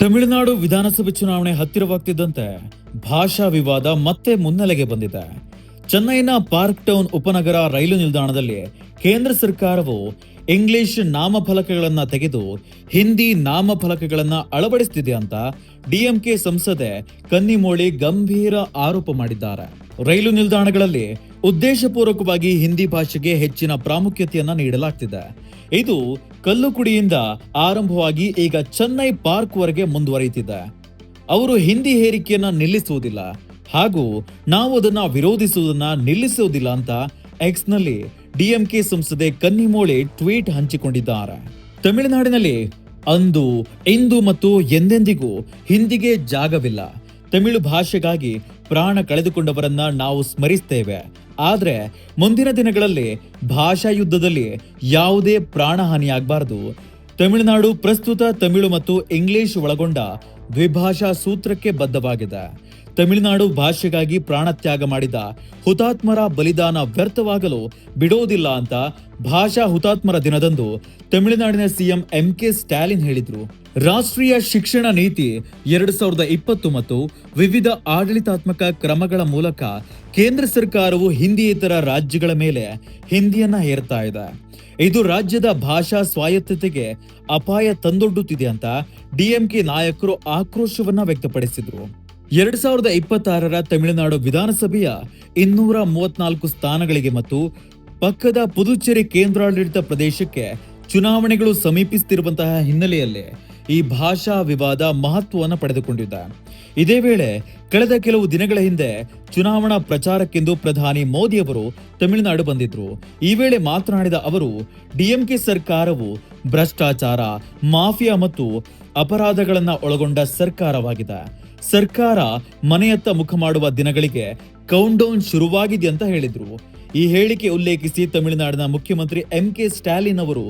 ತಮಿಳುನಾಡು ವಿಧಾನಸಭೆ ಚುನಾವಣೆ ಹತ್ತಿರವಾಗ್ತಿದ್ದಂತೆ ಭಾಷಾ ವಿವಾದ ಮತ್ತೆ ಮುನ್ನೆಲೆಗೆ ಬಂದಿದೆ. ಚೆನ್ನೈನ ಪಾರ್ಕ್ ಟೌನ್ ಉಪನಗರ ರೈಲು ನಿಲ್ದಾಣದಲ್ಲಿ ಕೇಂದ್ರ ಸರ್ಕಾರವು ಇಂಗ್ಲಿಷ್ ನಾಮಫಲಕಗಳನ್ನ ತೆಗೆದು ಹಿಂದಿ ನಾಮಫಲಕಗಳನ್ನ ಅಳವಡಿಸುತ್ತಿದೆ ಅಂತ ಡಿಎಂಕೆ ಸಂಸದೆ ಕನ್ನಿಮೋಳಿ ಗಂಭೀರ ಆರೋಪ ಮಾಡಿದ್ದಾರೆ. ರೈಲು ನಿಲ್ದಾಣಗಳಲ್ಲಿ ಉದ್ದೇಶಪೂರ್ವಕವಾಗಿ ಹಿಂದಿ ಭಾಷೆಗೆ ಹೆಚ್ಚಿನ ಪ್ರಾಮುಖ್ಯತೆಯನ್ನ ನೀಡಲಾಗ್ತಿದೆ. ಇದು ಕಲ್ಲುಕುಡಿಯಿಂದ ಆರಂಭವಾಗಿ ಈಗ ಚೆನ್ನೈ ಪಾರ್ಕ್ ವರೆಗೆ ಮುಂದುವರಿಯುತ್ತಿದೆ. ಅವರು ಹಿಂದಿ ಹೇರಿಕೆಯನ್ನ ನಿಲ್ಲಿಸುವುದಿಲ್ಲ ಹಾಗೂ ನಾವು ಅದನ್ನ ವಿರೋಧಿಸುವುದನ್ನ ನಿಲ್ಲಿಸುವುದಿಲ್ಲ ಅಂತ ಎಕ್ಸ್ ನಲ್ಲಿ ಡಿಎಂಕೆ ಸಂಸದೆ ಕನ್ನಿಮೋಳಿ ಟ್ವೀಟ್ ಹಂಚಿಕೊಂಡಿದ್ದಾರೆ. ತಮಿಳುನಾಡಿನಲ್ಲಿ ಅಂದು ಇಂದು ಮತ್ತು ಎಂದೆಂದಿಗೂ ಹಿಂದಿಗೆ ಜಾಗವಿಲ್ಲ. ತಮಿಳು ಭಾಷೆಗಾಗಿ ಪ್ರಾಣ ಕಳೆದುಕೊಂಡವರನ್ನ ನಾವು ಸ್ಮರಿಸ್ತೇವೆ. ಆದ್ರೆ ಮುಂದಿನ ದಿನಗಳಲ್ಲಿ ಭಾಷಾ ಯುದ್ಧದಲ್ಲಿ ಯಾವುದೇ ಪ್ರಾಣಹಾನಿಯಾಗಬಾರದು. ತಮಿಳುನಾಡು ಪ್ರಸ್ತುತ ತಮಿಳು ಮತ್ತು ಇಂಗ್ಲಿಷ್ ಒಳಗೊಂಡ ದ್ವಿಭಾಷಾ ಸೂತ್ರಕ್ಕೆ ಬದ್ಧವಾಗಿದೆ. ತಮಿಳುನಾಡು ಭಾಷೆಗಾಗಿ ಪ್ರಾಣತ್ಯಾಗ ಮಾಡಿದ ಹುತಾತ್ಮರ ಬಲಿದಾನ ವ್ಯರ್ಥವಾಗಲು ಬಿಡೋದಿಲ್ಲ ಅಂತ ಭಾಷಾ ಹುತಾತ್ಮರ ದಿನದಂದು ತಮಿಳುನಾಡಿನ ಸಿಎಂ ಎಂಕೆ ಸ್ಟಾಲಿನ್ ಹೇಳಿದ್ರು. ರಾಷ್ಟ್ರೀಯ ಶಿಕ್ಷಣ ನೀತಿ 2020 ಮತ್ತು ವಿವಿಧ ಆಡಳಿತಾತ್ಮಕ ಕ್ರಮಗಳ ಮೂಲಕ ಕೇಂದ್ರ ಸರ್ಕಾರವು ಹಿಂದಿಯೇತರ ರಾಜ್ಯಗಳ ಮೇಲೆ ಹಿಂದಿಯನ್ನ ಹೇರ್ತಾ ಇದೆ. ಇದು ರಾಜ್ಯದ ಭಾಷಾ ಸ್ವಾಯತ್ತತೆಗೆ ಅಪಾಯ ತಂದೊಡ್ಡುತ್ತಿದೆ ಅಂತ ಡಿಎಂಕೆ ನಾಯಕರು ಆಕ್ರೋಶವನ್ನ ವ್ಯಕ್ತಪಡಿಸಿದ್ರು. 2026ರ ತಮಿಳುನಾಡು ವಿಧಾನಸಭೆಯ 234 ಸ್ಥಾನಗಳಿಗೆ ಮತ್ತು ಪಕ್ಕದ ಪುದುಚೇರಿ ಕೇಂದ್ರಾಡಳಿತ ಪ್ರದೇಶಕ್ಕೆ ಚುನಾವಣೆಗಳು ಸಮೀಪಿಸುತ್ತಿರುವಂತಹ ಹಿನ್ನೆಲೆಯಲ್ಲಿ ಈ ಭಾಷಾ ವಿವಾದ ಮಹತ್ವವನ್ನು ಪಡೆದುಕೊಂಡಿದೆ. ಇದೇ ವೇಳೆ ಕಳೆದ ಕೆಲವು ದಿನಗಳ ಹಿಂದೆ ಚುನಾವಣಾ ಪ್ರಚಾರಕ್ಕೆಂದು ಪ್ರಧಾನಿ ಮೋದಿ ಅವರು ತಮಿಳುನಾಡು ಬಂದಿದ್ರು. ಈ ವೇಳೆ ಮಾತನಾಡಿದ ಅವರು, ಡಿಎಂಕೆ ಸರ್ಕಾರವು ಭ್ರಷ್ಟಾಚಾರ, ಮಾಫಿಯಾ ಮತ್ತು ಅಪರಾಧಗಳನ್ನ ಒಳಗೊಂಡ ಸರ್ಕಾರವಾಗಿದೆ. ಸರ್ಕಾರ ಮನೆಯತ್ತ ಮುಖ ಮಾಡುವ ದಿನಗಳಿಗೆ ಕೌಂಟ್ ಡೌನ್ ಶುರುವಾಗಿದೆ ಅಂತ ಹೇಳಿದ್ರು. ಈ ಹೇಳಿಕೆ ಉಲ್ಲೇಖಿಸಿ ತಮಿಳುನಾಡಿನ ಮುಖ್ಯಮಂತ್ರಿ ಎಂಕೆ ಸ್ಟಾಲಿನ್ ಅವರು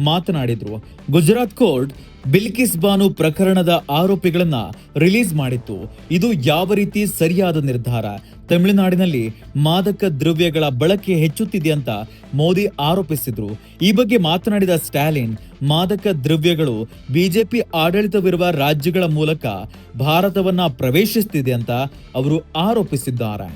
ಮಾತನಾಡಿದ್ರು. ಗುಜರಾತ್ ಕೋರ್ಟ್ ಬಿಲ್ಕಿಸ್ ಬಾನು ಪ್ರಕರಣದ ಆರೋಪಿಗಳನ್ನ ರಿಲೀಸ್ ಮಾಡಿತ್ತು. ಇದು ಯಾವ ರೀತಿ ಸರಿಯಾದ ನಿರ್ಧಾರ. ತಮಿಳುನಾಡಿನಲ್ಲಿ ಮಾದಕ ದ್ರವ್ಯಗಳ ಬಳಕೆ ಹೆಚ್ಚುತ್ತಿದೆ ಅಂತ ಮೋದಿ ಆರೋಪಿಸಿದ್ರು. ಈ ಬಗ್ಗೆ ಮಾತನಾಡಿದ ಸ್ಟಾಲಿನ್, ಮಾದಕ ದ್ರವ್ಯಗಳು ಬಿಜೆಪಿ ಆಡಳಿತವಿರುವ ರಾಜ್ಯಗಳ ಮೂಲಕ ಭಾರತವನ್ನ ಪ್ರವೇಶಿಸುತ್ತಿದೆ ಅಂತ ಅವರು ಆರೋಪಿಸಿದ್ದಾರೆ.